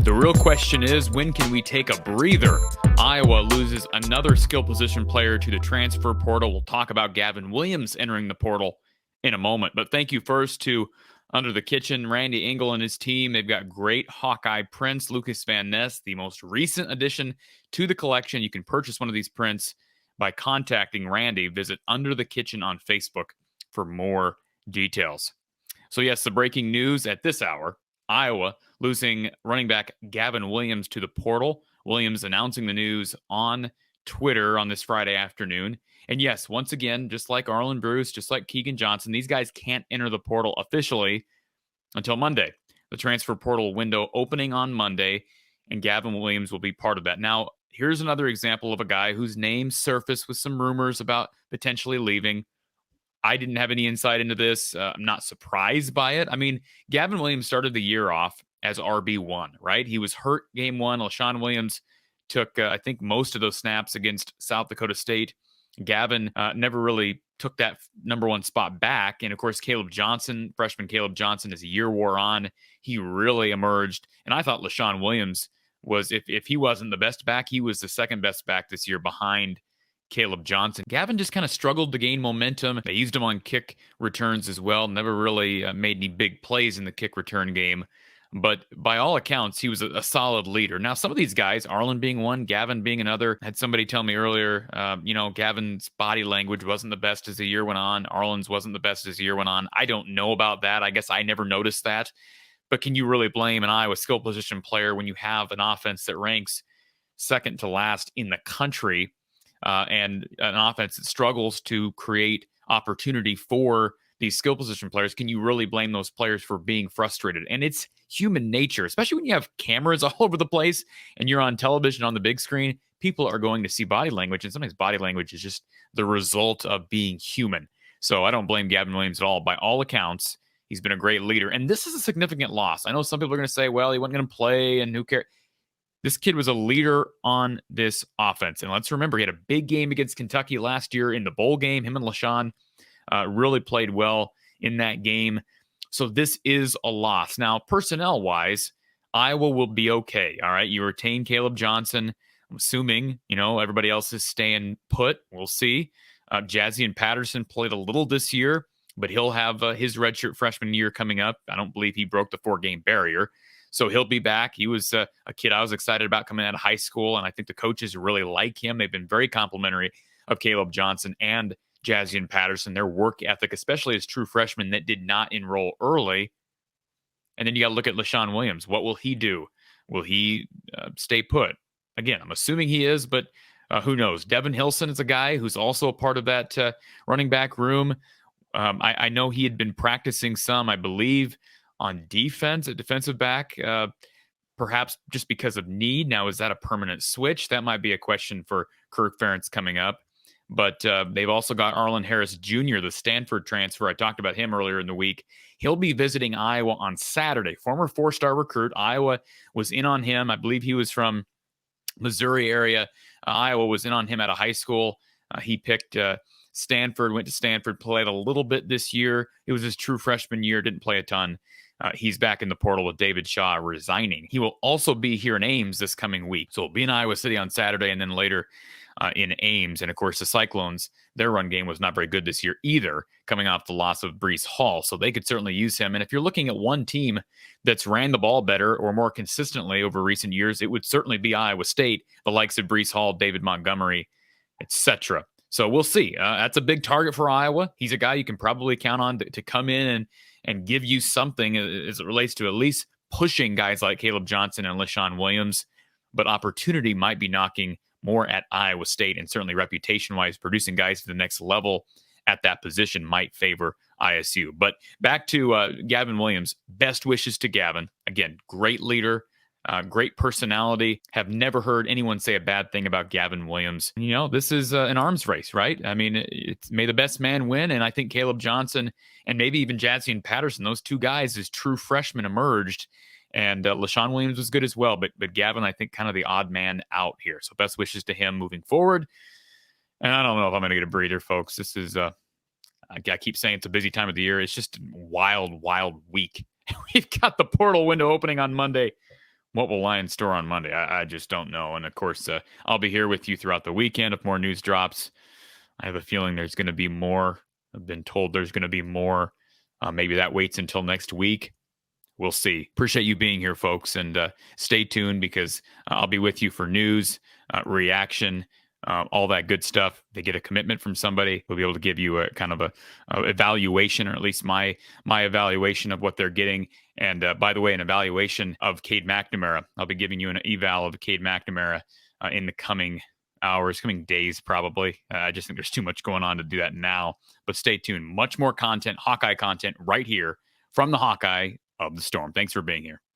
The real question is, when can we take a breather? Iowa loses another skill position player to the transfer portal. We'll talk about Gavin Williams entering the portal in a moment. But thank you first to Under the Kitchen, Randy Engel and his team. They've got great Hawkeye prints. Lucas Van Ness, the most recent addition to the collection. You can purchase one of these prints by contacting Randy. Visit Under the Kitchen on Facebook for more details. So yes, the breaking news at this hour: Iowa losing running back Gavin Williams to the portal. Williams announcing the news on Twitter on this Friday afternoon. And yes, once again, just like Arlen Bruce, just like Keegan Johnson, these guys can't enter the portal officially until Monday. The transfer portal window opening on Monday, and Gavin Williams will be part of that. Now, here's another example of a guy whose name surfaced with some rumors about potentially leaving. I didn't have any insight into this. I'm not surprised by it. I mean, Gavin Williams started the year off as RB1, right? He was hurt game one. LaShawn Williams took, I think, most of those snaps against South Dakota State. Gavin never really took that number one spot back. And of course, freshman Caleb Johnson, as the year wore on, he really emerged. And I thought LaShawn Williams was, if he wasn't the best back, he was the second best back this year behind Caleb Johnson. Gavin just kind of struggled to gain momentum. They used him on kick returns as well. Never really made any big plays in the kick return game. But by all accounts, he was a solid leader. Now, some of these guys, Arlen being one, Gavin being another, had somebody tell me earlier, Gavin's body language wasn't the best as the year went on. Arlen's wasn't the best as the year went on. I don't know about that. I guess I never noticed that. But can you really blame an Iowa skill position player when you have an offense that ranks second to last in the country and an offense that struggles to create opportunity for these skill position players? Can you really blame those players for being frustrated? And it's human nature, especially when you have cameras all over the place and you're on television on the big screen. People are going to see body language, and sometimes body language is just the result of being human. So I don't blame Gavin Williams at all. By all accounts, he's been a great leader. And this is a significant loss. I know some people are going to say, well, he wasn't going to play and who cares? This kid was a leader on this offense. And let's remember, he had a big game against Kentucky last year in the bowl game. Him and LaShawn really played well in that game. So this is a loss. Now, personnel-wise, Iowa will be okay. All right, you retain Caleb Johnson. I'm assuming, everybody else is staying put. We'll see. Jazzy Patterson played a little this year, but he'll have his redshirt freshman year coming up. I don't believe he broke the 4-game barrier. So he'll be back. He was a kid I was excited about coming out of high school, and I think the coaches really like him. They've been very complimentary of Caleb Johnson and Jazzy Patterson, their work ethic, especially as true freshmen that did not enroll early. And then you got to look at LaShawn Williams. What will he do? Will he stay put? Again, I'm assuming he is, but who knows? Devin Hilson is a guy who's also a part of that running back room. I know he had been practicing some, I believe, on defense at defensive back, perhaps just because of need. Now, is that a permanent switch? That might be a question for Kirk Ferentz coming up. But they've also got Arlen Harris Jr., the Stanford transfer. I talked about him earlier in the week. He'll be visiting Iowa on Saturday. Former 4-star recruit. Iowa was in on him. I believe he was from Missouri area. Iowa was in on him out of high school. He picked Stanford, went to Stanford, played a little bit this year. It was his true freshman year, didn't play a ton. He's back in the portal with David Shaw resigning. He will also be here in Ames this coming week. So he'll be in Iowa City on Saturday and then later in Ames. And of course, the Cyclones, their run game was not very good this year either, coming off the loss of Breece Hall. So they could certainly use him. And if you're looking at one team that's ran the ball better or more consistently over recent years, it would certainly be Iowa State, the likes of Breece Hall, David Montgomery, etc. So we'll see. That's a big target for Iowa. He's a guy you can probably count on to come in and give you something as it relates to at least pushing guys like Caleb Johnson and LaShawn Williams. But opportunity might be knocking more at Iowa State, and certainly reputation-wise, producing guys to the next level at that position might favor ISU. But back to Gavin Williams. Best wishes to Gavin. Again, great leader, great personality. Have never heard anyone say a bad thing about Gavin Williams. This is an arms race, right? I mean, it's may the best man win, and I think Caleb Johnson and maybe even Jazzy Patterson, those two guys as true freshmen emerged. And LaShawn Williams was good as well, but Gavin, I think, kind of the odd man out here. So best wishes to him moving forward. And I don't know if I'm going to get a breather, folks. This is, I keep saying it's a busy time of the year. It's just a wild, wild week. We've got the portal window opening on Monday. What will lie in store on Monday? I just don't know. And of course, I'll be here with you throughout the weekend if more news drops. I have a feeling there's going to be more. I've been told there's going to be more. Maybe that waits until next week. We'll see. Appreciate you being here, folks, and stay tuned because I'll be with you for news, reaction, all that good stuff. They get a commitment from somebody, we'll be able to give you a kind of a evaluation, or at least my evaluation of what they're getting. And by the way, an evaluation of Cade McNamara. I'll be giving you an eval of Cade McNamara in the coming hours, coming days, probably. I just think there's too much going on to do that now. But stay tuned. Much more content, Hawkeye content, right here from the Hawkeye of the Storm. Thanks for being here.